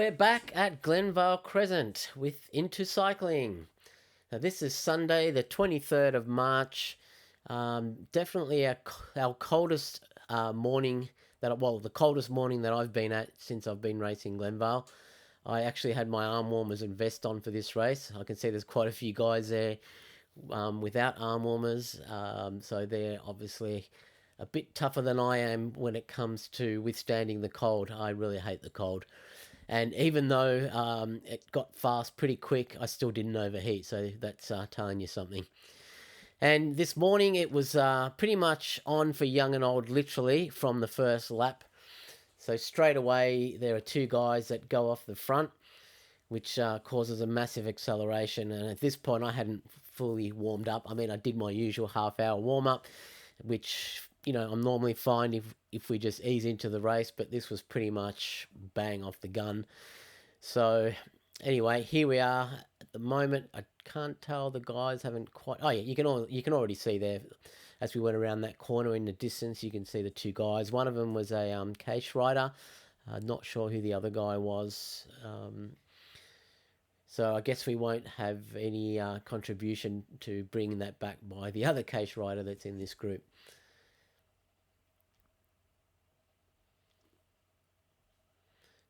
we're back at Glenvale Cresent with Into Cycling. Now, this is Sunday, the 23rd of March. Definitely our coldest morning the coldest morning that I've been at since I've been racing Glenvale. I actually had my arm warmers and vest on for this race. I can see there's quite a few guys there without arm warmers, so they're obviously a bit tougher than I am when it comes to withstanding the cold. I really hate the cold. And even though it got fast pretty quick, I still didn't overheat. So that's telling you something. And this morning it was pretty much on for young and old, literally from the first lap. So straight away, there are two guys that go off the front, which causes a massive acceleration. And at this point, I hadn't fully warmed up. I mean, I did my usual half-hour warm-up, which, I'm normally fine if we just ease into the race, but this was pretty much bang off the gun. So anyway, here we are at the moment. I can't tell, the guys haven't quite... Oh yeah, you can already see there as we went around that corner in the distance. You can see the two guys. One of them was a case rider. Not sure who the other guy was. So I guess we won't have any contribution to bringing that back by the other case rider that's in this group.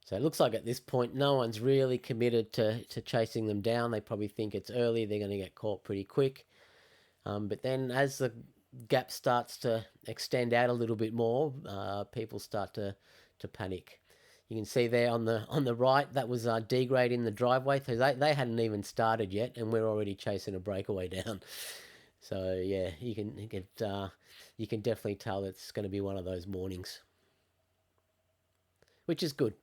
So it looks like at this point, no one's really committed to chasing them down. They probably think it's early. They're going to get caught pretty quick. But then as the gap starts to extend out a little bit more, people start to panic. You can see there on the right, that was D Grade in the driveway. So they hadn't even started yet, and we're already chasing a breakaway down. So yeah, you can definitely tell it's going to be one of those mornings, which is good.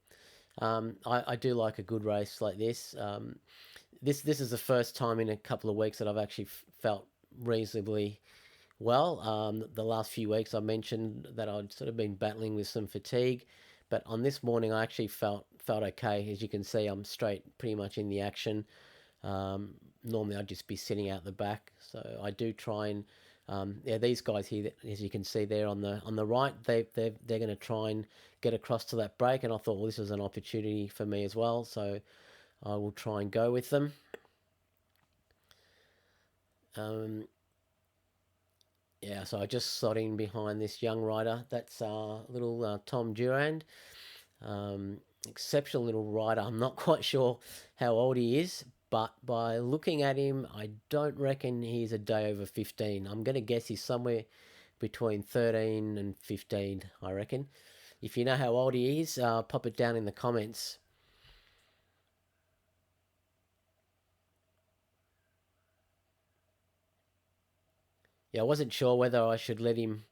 I do like a good race like this. This is the first time in a couple of weeks that I've actually felt reasonably well. The last few weeks I mentioned that I'd sort of been battling with some fatigue, but on this morning I actually felt okay. As you can see, I'm straight pretty much in the action. Normally I'd just be sitting out the back, so I do try and these guys here, as you can see there on the right, they're going to try and get across to that break, and I thought, well, this was an opportunity for me as well, so I will try and go with them. Yeah, so I just slot in behind this young rider. That's little Tom Durand. Exceptional little rider. I'm not quite sure how old he is, but by looking at him, I don't reckon he's a day over 15. I'm going to guess he's somewhere between 13 and 15, I reckon. If you know how old he is, pop it down in the comments. Yeah, I wasn't sure whether I should let him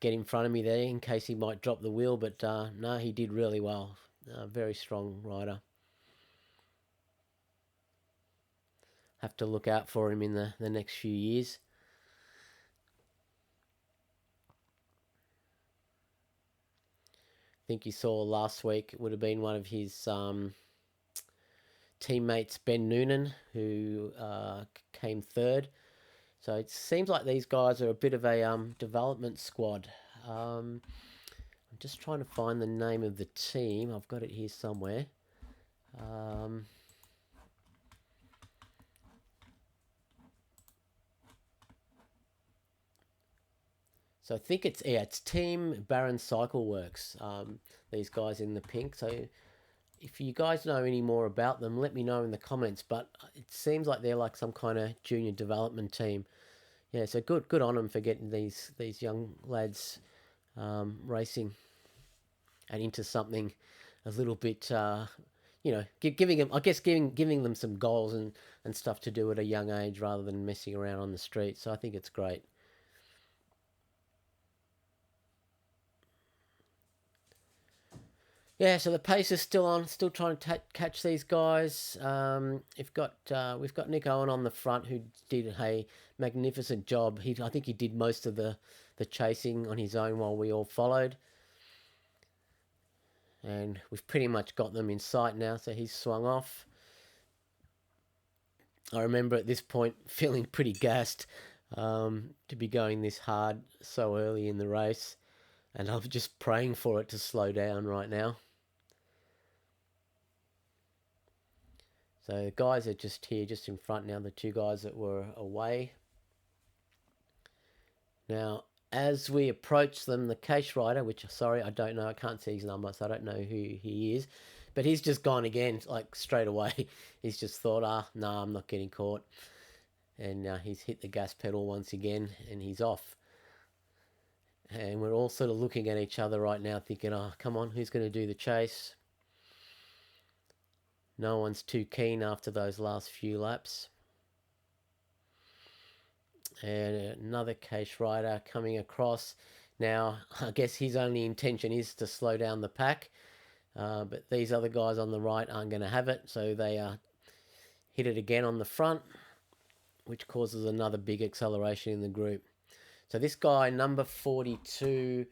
get in front of me there in case he might drop the wheel, but no, he did really well. Very strong rider. Have to look out for him in the next few years. I think you saw last week, it would have been one of his teammates, Ben Noonan, who came third. So it seems like these guys are a bit of a development squad. I'm just trying to find the name of the team. I've got it here somewhere. So I think it's Team Baron Cycle Works. These guys in the pink. So if you guys know any more about them, let me know in the comments. But it seems like they're like some kind of junior development team. Yeah, so good on them for getting these young lads racing and into something a little bit, giving them, I guess, giving them some goals and stuff to do at a young age rather than messing around on the street. So I think it's great. Yeah, so the pace is still on, still trying to catch these guys. We've got Nick Owen on the front, who did a magnificent job. I think he did most of the chasing on his own while we all followed. And we've pretty much got them in sight now, so he's swung off. I remember at this point feeling pretty gassed to be going this hard so early in the race, and I'm just praying for it to slow down right now. So the guys are just here, just in front now, the two guys that were away. Now, as we approach them, the case rider, which, sorry, I don't know, I can't see his number, so I don't know who he is, but he's just gone again, like straight away. He's just thought, no, I'm not getting caught. And he's hit the gas pedal once again, and he's off. And we're all sort of looking at each other right now thinking, come on, who's going to do the chase? No one's too keen after those last few laps. And another case rider coming across. Now, I guess his only intention is to slow down the pack, but these other guys on the right aren't going to have it, so they hit it again on the front, which causes another big acceleration in the group. So this guy, number 42,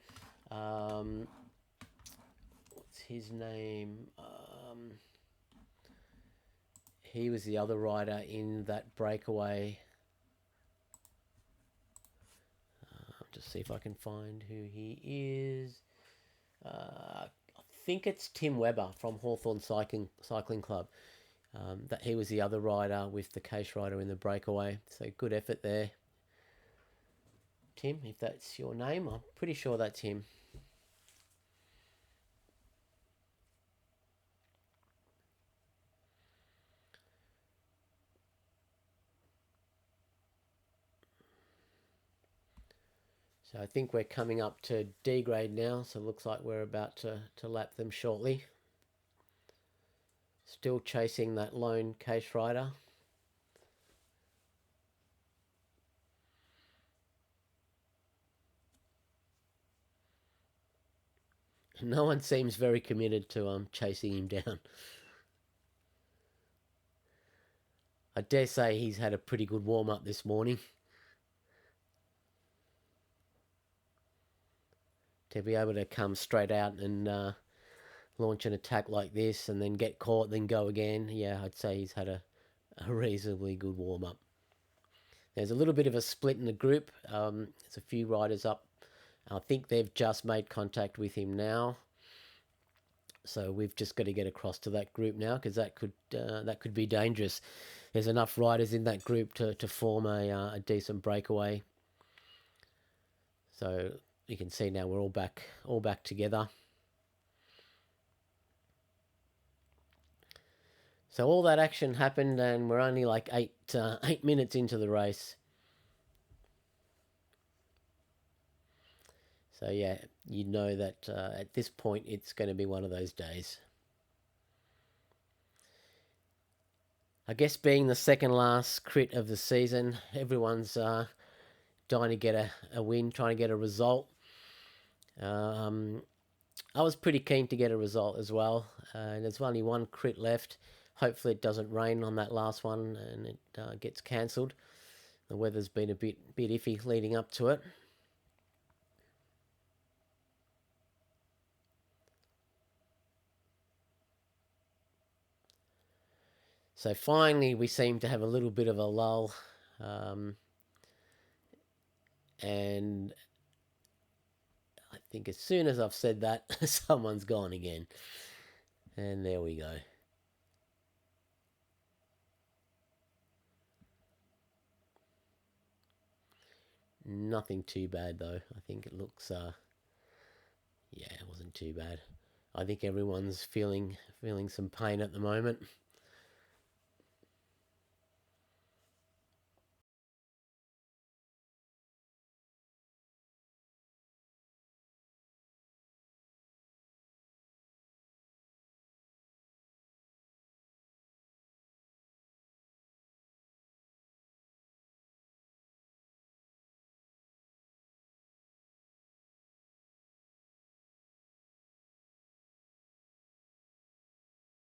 what's his name? He was the other rider in that breakaway. Just see if I can find who he is. I think it's Tim Webber from Hawthorn Cycling Club. That he was the other rider with the case rider in the breakaway. So good effort there, Tim, if that's your name. I'm pretty sure that's him. So I think we're coming up to D grade now, so it looks like we're about to lap them shortly. Still chasing that lone case rider. No one seems very committed to chasing him down. I dare say he's had a pretty good warm-up this morning. To be able to come straight out and launch an attack like this and then get caught, then go again. Yeah, I'd say he's had a reasonably good warm-up. There's a little bit of a split in the group. There's a few riders up. I think they've just made contact with him now. So we've just got to get across to that group now, because that could be dangerous. There's enough riders in that group to form a decent breakaway. So you can see now we're all back together. So all that action happened, and we're only like 8 minutes into the race. So yeah, you know that at this point it's going to be one of those days. I guess being the second last crit of the season, everyone's trying to get a win, trying to get a result. I was pretty keen to get a result as well. And there's only one crit left. Hopefully it doesn't rain on that last one and it gets cancelled. The weather's been a bit iffy leading up to it. So finally we seem to have a little bit of a lull. And I think as soon as I've said that, someone's gone again. And there we go. Nothing too bad though. I think it looks, yeah, it wasn't too bad. I think everyone's feeling some pain at the moment.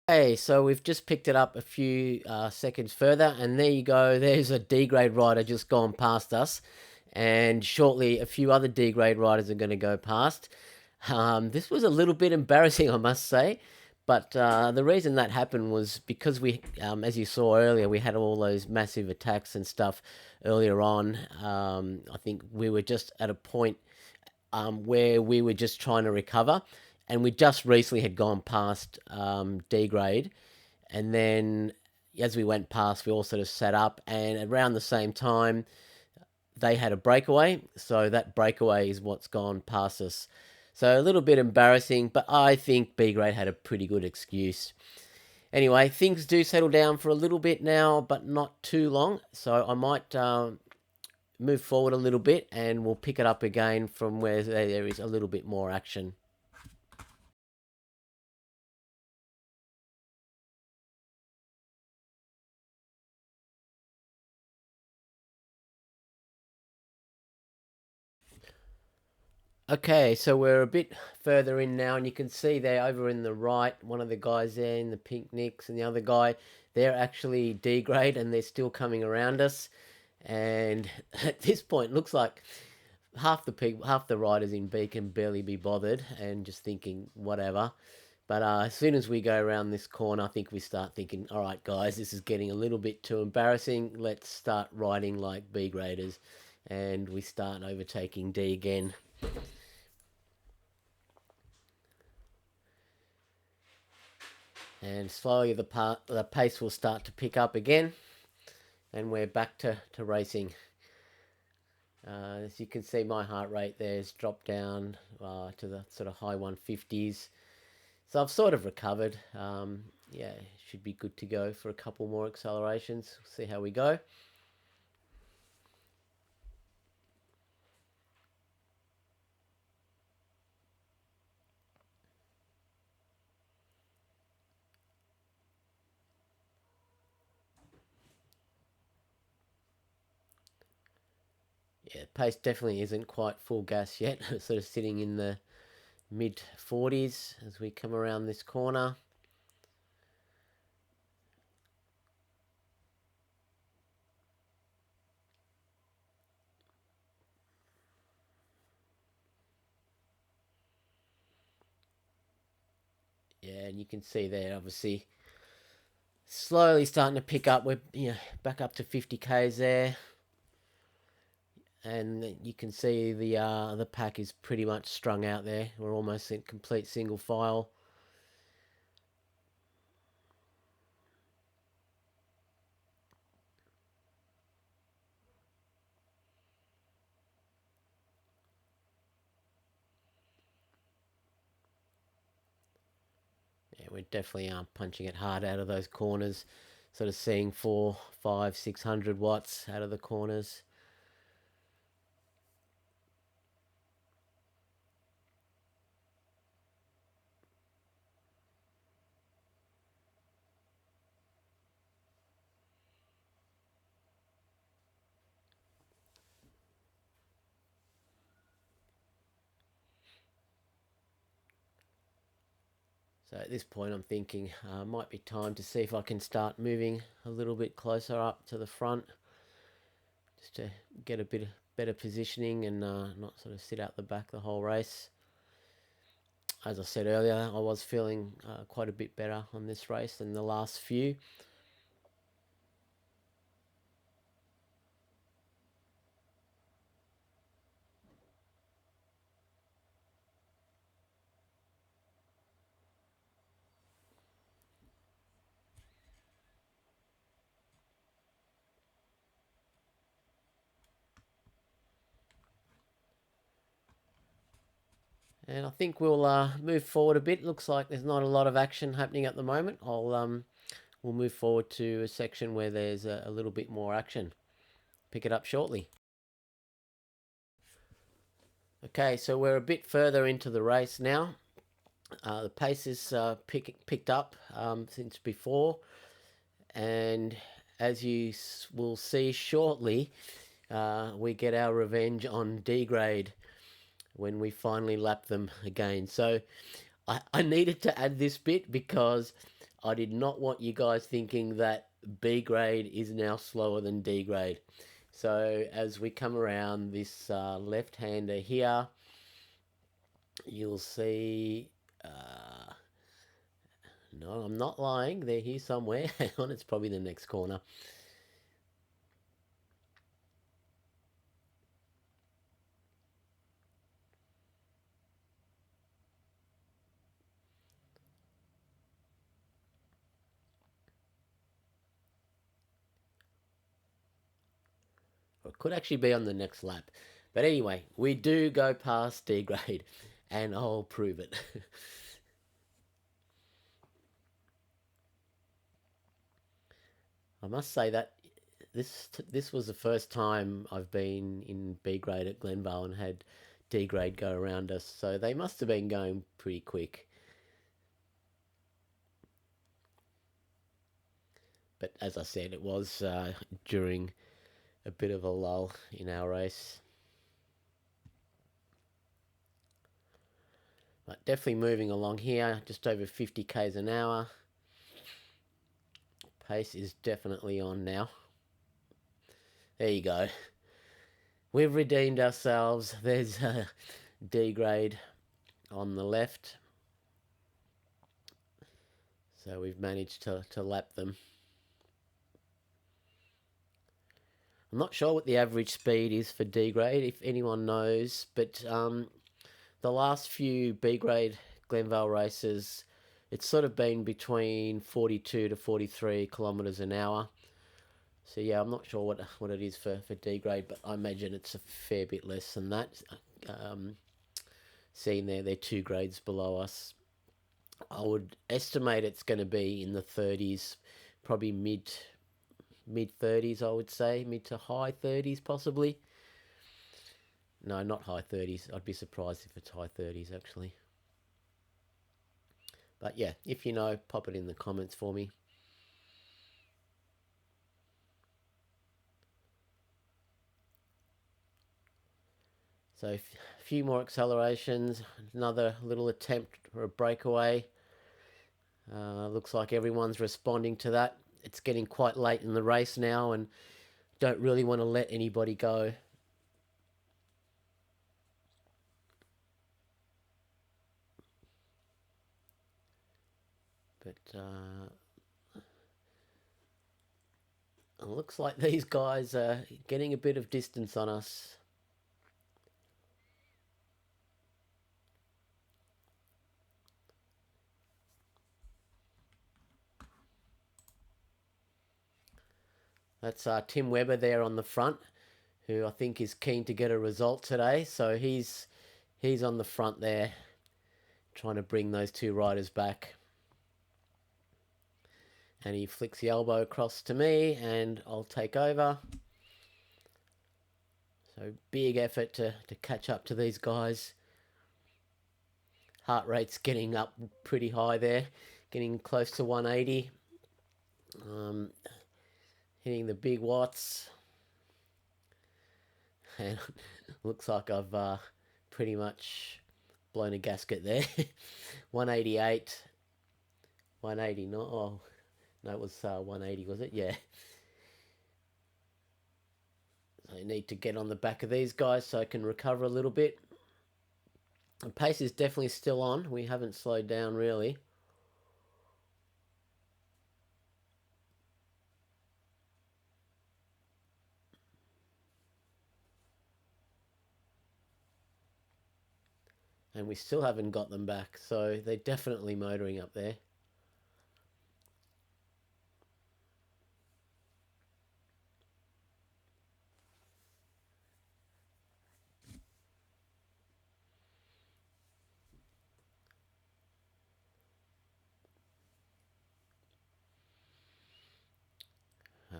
Hey, so we've just picked it up a few seconds further, and there you go. There's a D grade rider just gone past us, and shortly a few other D grade riders are going to go past. This was a little bit embarrassing, I must say, but the reason that happened was because we, as you saw earlier, we had all those massive attacks and stuff earlier on. I think we were just at a point where we were just trying to recover, and we just recently had gone past D grade, and then as we went past, we all sort of sat up, and around the same time, they had a breakaway. So that breakaway is what's gone past us. So a little bit embarrassing, but I think B grade had a pretty good excuse. Anyway, things do settle down for a little bit now, but not too long. So I might move forward a little bit, and we'll pick it up again from where there is a little bit more action. Okay, so we're a bit further in now, and you can see there over in the right, one of the guys there in the pink nicks, and the other guy, they're actually D grade, and they're still coming around us. And at this point, looks like half the riders in B can barely be bothered, and just thinking whatever. But as soon as we go around this corner, I think we start thinking, all right, guys, this is getting a little bit too embarrassing. Let's start riding like B graders, and we start overtaking D again. And slowly the pace will start to pick up again, and we're back to racing. As you can see, my heart rate there's dropped down to the sort of high 150s. So I've sort of recovered. Yeah, should be good to go for a couple more accelerations. See how we go. Yeah, pace definitely isn't quite full gas yet. Sort of sitting in the mid 40s as we come around this corner. Yeah, and you can see there, obviously, slowly starting to pick up. We're back up to 50 k's there, and you can see the pack is pretty much strung out there. We're almost in complete single file. Yeah, we're definitely punching it hard out of those corners. Sort of seeing 4, 5, 600 watts out of the corners. So at this point, I'm thinking might be time to see if I can start moving a little bit closer up to the front, just to get a bit better positioning and not sort of sit out the back the whole race. As I said earlier, I was feeling quite a bit better on this race than the last few. And I think we'll move forward a bit. Looks like there's not a lot of action happening at the moment. We'll move forward to a section where there's a little bit more action. Pick it up shortly. Okay, so we're a bit further into the race now. The pace is picked up since before, and as you will see shortly, we get our revenge on D grade when we finally lap them again. So I needed to add this bit because I did not want you guys thinking that B grade is now slower than D grade. So as we come around this left-hander here, you'll see... no, I'm not lying. They're here somewhere. Hang on, it's probably the next corner. could actually be on the next lap. But anyway, we do go past D grade, and I'll prove it. I must say that this was the first time I've been in B grade at Glenvale and had D grade go around us, so they must have been going pretty quick. But as I said, it was during a bit of a lull in our race. But definitely moving along here, just over 50 k's an hour. Pace is definitely on now. There you go. We've redeemed ourselves. There's a D grade on the left. So we've managed to lap them. I'm not sure what the average speed is for D grade, if anyone knows, but the last few B grade Glenvale races, it's sort of been between 42 to 43 kilometres an hour. So yeah, I'm not sure what it is for D grade, but I imagine it's a fair bit less than that. Seeing there, they're 2 grades below us. I would estimate it's going to be in the 30s, probably mid 30s, I would say, mid to high 30s possibly. No, not high 30s. I'd be surprised if it's high 30s actually. But yeah, if you know, pop it in the comments for me. So a few more accelerations, another little attempt for a breakaway. Looks like everyone's responding to that. It's getting quite late in the race now and don't really want to let anybody go. But it looks like these guys are getting a bit of distance on us. That's Tim Webber there on the front, who I think is keen to get a result today. So he's on the front there, trying to bring those 2 riders back. And he flicks the elbow across to me, and I'll take over. So big effort to catch up to these guys. Heart rate's getting up pretty high there, getting close to 180. Hitting the big watts. And looks like I've pretty much blown a gasket there. 188, 189. Oh, no, it was 180, was it? Yeah. So I need to get on the back of these guys so I can recover a little bit. The pace is definitely still on. We haven't slowed down really. And we still haven't got them back, so they're definitely motoring up there.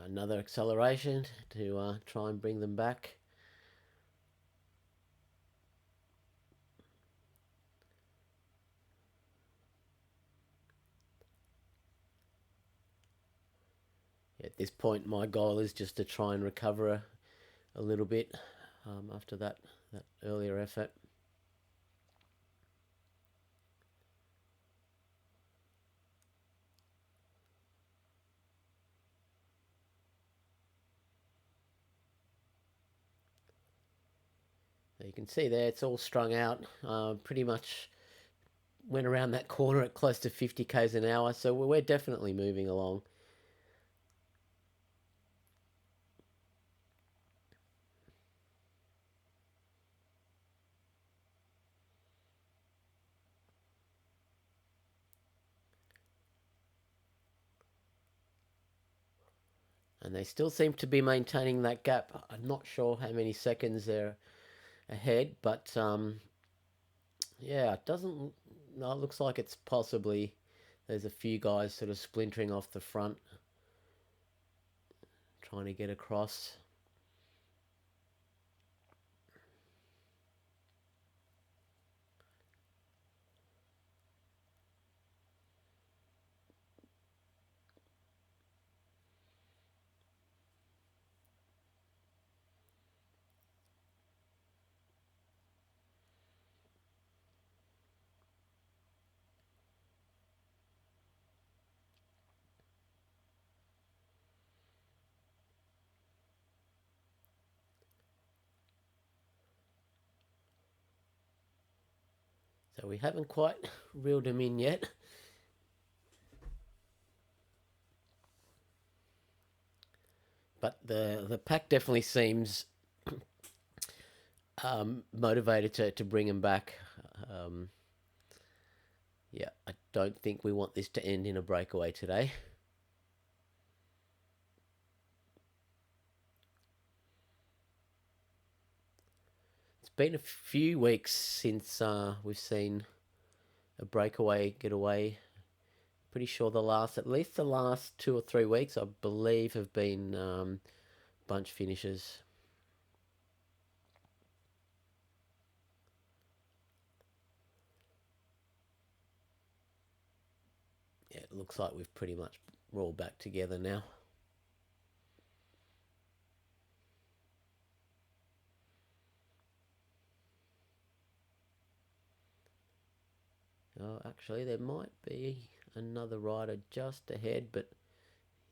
Another acceleration to try and bring them back. At this point, my goal is just to try and recover a little bit after that earlier effort. You can see there it's all strung out. Pretty much went around that corner at close to 50 k's an hour, so we're definitely moving along. And they still seem to be maintaining that gap. I'm not sure how many seconds they're ahead, but yeah, it doesn't. No, it looks like it's possibly there's a few guys sort of splintering off the front, trying to get across. So we haven't quite reeled him in yet. But the pack definitely seems motivated to bring him back. Yeah, I don't think we want this to end in a breakaway today. It's been a few weeks since we've seen a breakaway get away. Pretty sure at least the last 2 or 3 weeks, I believe, have been bunch finishes. Yeah, it looks like we've pretty much rolled back together now. Oh, actually, there might be another rider just ahead, but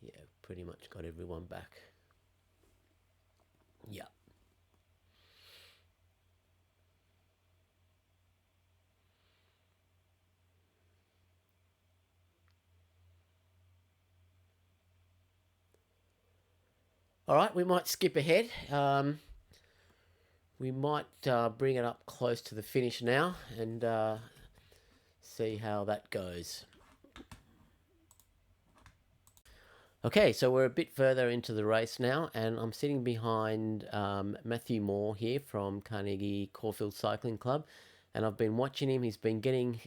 yeah, pretty much got everyone back. Yeah. All right, we might skip ahead. We might bring it up close to the finish now and see how that goes. Okay, so we're a bit further into the race now, and I'm sitting behind Matthew Moore here from Carnegie Caulfield Cycling Club, and I've been watching him. He's been getting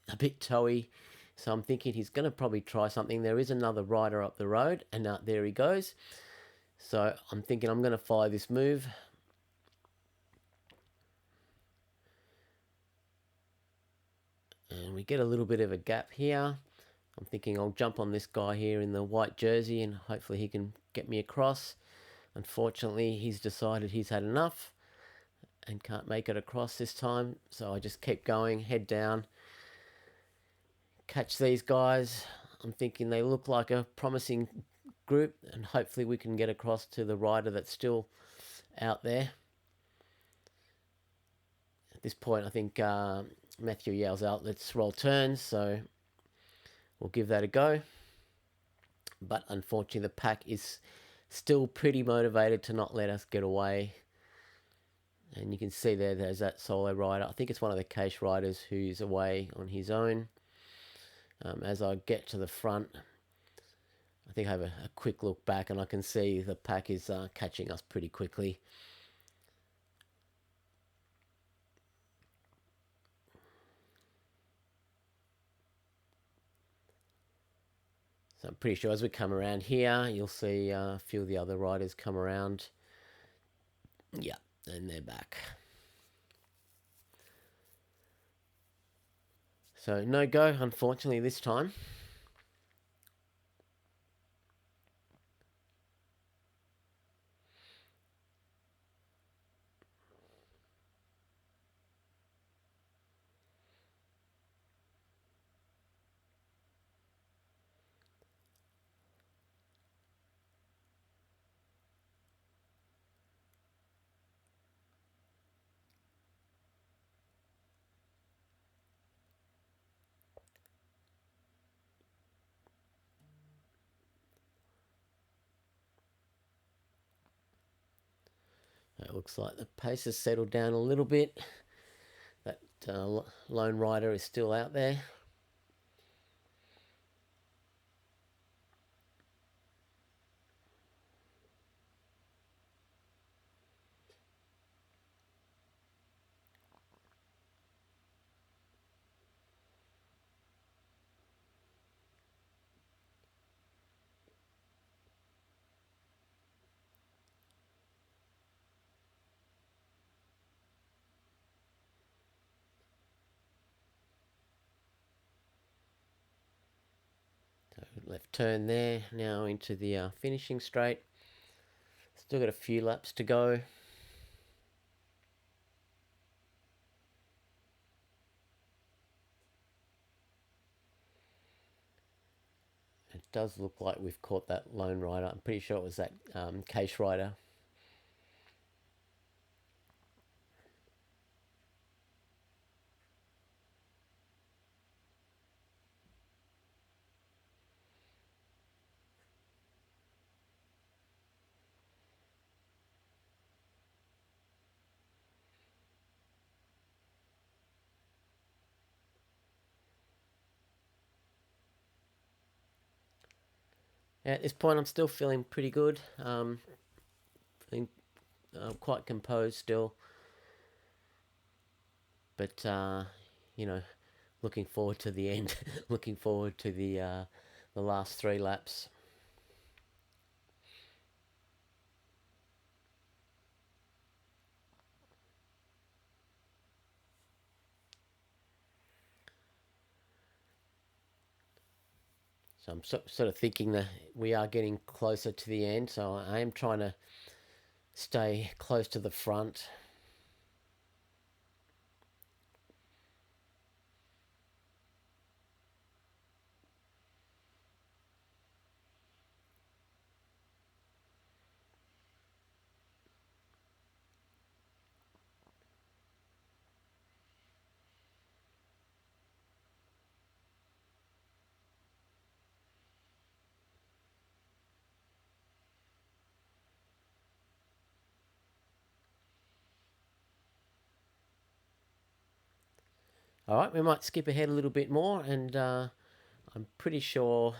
a bit toey, so I'm thinking he's going to probably try something. There is another rider up the road, and there he goes. So I'm thinking I'm going to follow this move. And we get a little bit of a gap here. I'm thinking I'll jump on this guy here in the white jersey and hopefully he can get me across. Unfortunately, he's decided he's had enough and can't make it across this time. So I just keep going, head down, catch these guys. I'm thinking they look like a promising group and hopefully we can get across to the rider that's still out there. At this point, I think Matthew yells out, let's roll turns. So we'll give that a go. But unfortunately, the pack is still pretty motivated to not let us get away. And you can see there's that solo rider. I think it's one of the Case riders who's away on his own. As I get to the front, I think I have a quick look back and I can see the pack is catching us pretty quickly. So I'm pretty sure as we come around here, you'll see a few of the other riders come around. Yeah, and they're back. So no go, unfortunately, this time. It looks like the pace has settled down a little bit. That lone rider is still out there. left turn there. Now into the finishing straight. Still got a few laps to go. It does look like we've caught that lone rider. I'm pretty sure it was that case rider. At this point, I'm still feeling pretty good. Feeling quite composed still. But, you know, looking forward to the end. Looking forward to the last 3 laps. So I'm sort of thinking that we are getting closer to the end. So I am trying to stay close to the front. All right, we might skip ahead a little bit more, and I'm pretty sure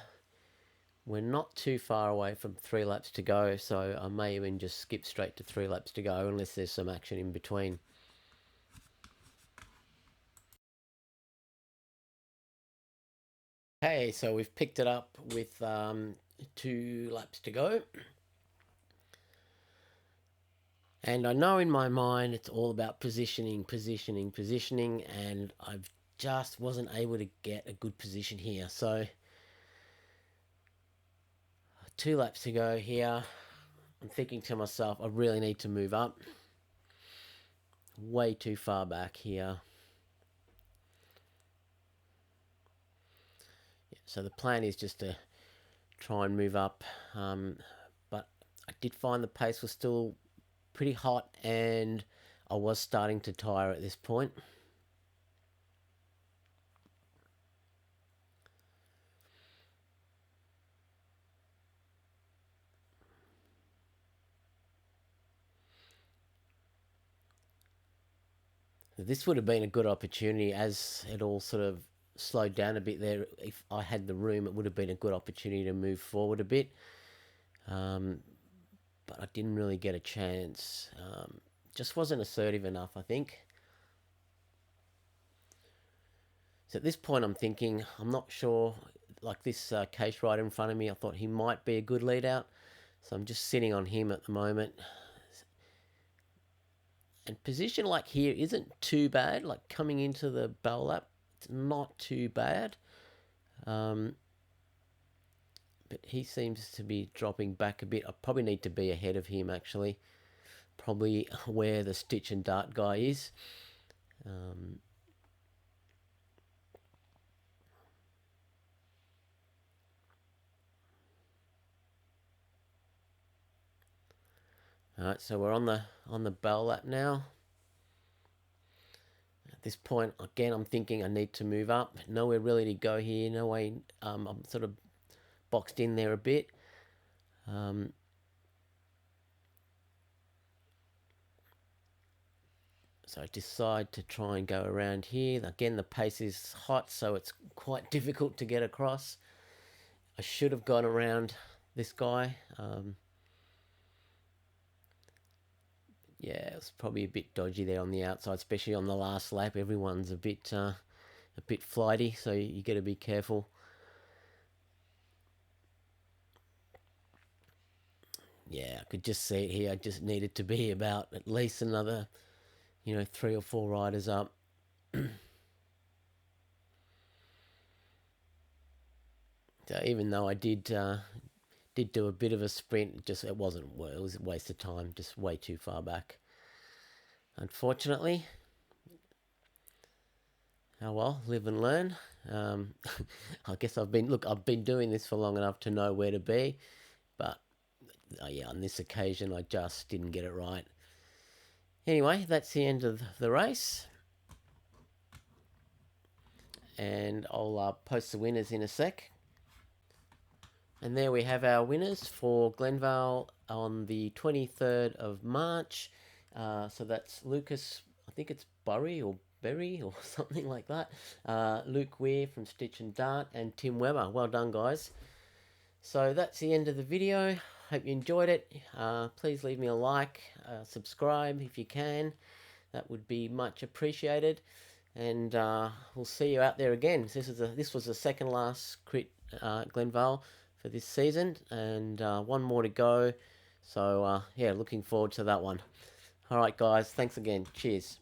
we're not too far away from 3 laps to go, so I may even just skip straight to 3 laps to go unless there's some action in between. Okay, so we've picked it up with 2 laps to go. And I know in my mind it's all about positioning, and I've just wasn't able to get a good position here. So 2 laps to go here. I'm thinking to myself, I really need to move up. Way too far back here. Yeah, so the plan is just to try and move up. But I did find the pace was still pretty hot, and I was starting to tire at this point. This would have been a good opportunity as it all sort of slowed down a bit there. If I had the room, it would have been a good opportunity to move forward a bit. But I didn't really get a chance. Just wasn't assertive enough, I think. So at this point, I'm thinking, I'm not sure. Like this case rider in front of me, I thought he might be a good lead out. So I'm just sitting on him at the moment. And position like here isn't too bad. Like coming into the bell lap, it's not too bad. But he seems to be dropping back a bit. I probably need to be ahead of him actually. Probably where the Stitch and Dart guy is. All right, so we're on the bell lap now. At this point, again, I'm thinking I need to move up. Nowhere really to go here. No way. I'm sort of boxed in there a bit. So I decide to try and go around here. Again, the pace is hot, so it's quite difficult to get across. I should have gone around this guy. Yeah, it was probably a bit dodgy there on the outside, especially on the last lap. Everyone's a bit flighty, so you got to be careful. Yeah, I could just see it here. I just needed to be about at least another, 3 or 4 riders up. So even though I did do a bit of a sprint, just it wasn't. It was a waste of time, just way too far back. Unfortunately. Oh well, live and learn. Um, I guess I've been doing this for long enough to know where to be, but yeah, on this occasion I just didn't get it right. Anyway, that's the end of the race, and I'll post the winners in a sec. And there we have our winners for Glenvale on the 23rd of March. So that's Lucas, I think it's Burry or Berry or something like that. Luke Weir from Stitch and Dart, and Tim Webber. Well done, guys. So that's the end of the video. Hope you enjoyed it. Please leave me a like, subscribe if you can. That would be much appreciated. And we'll see you out there again. This was the second last crit Glenvale for this season, and one more to go. So yeah, looking forward to that one. All right, guys. Thanks again. Cheers.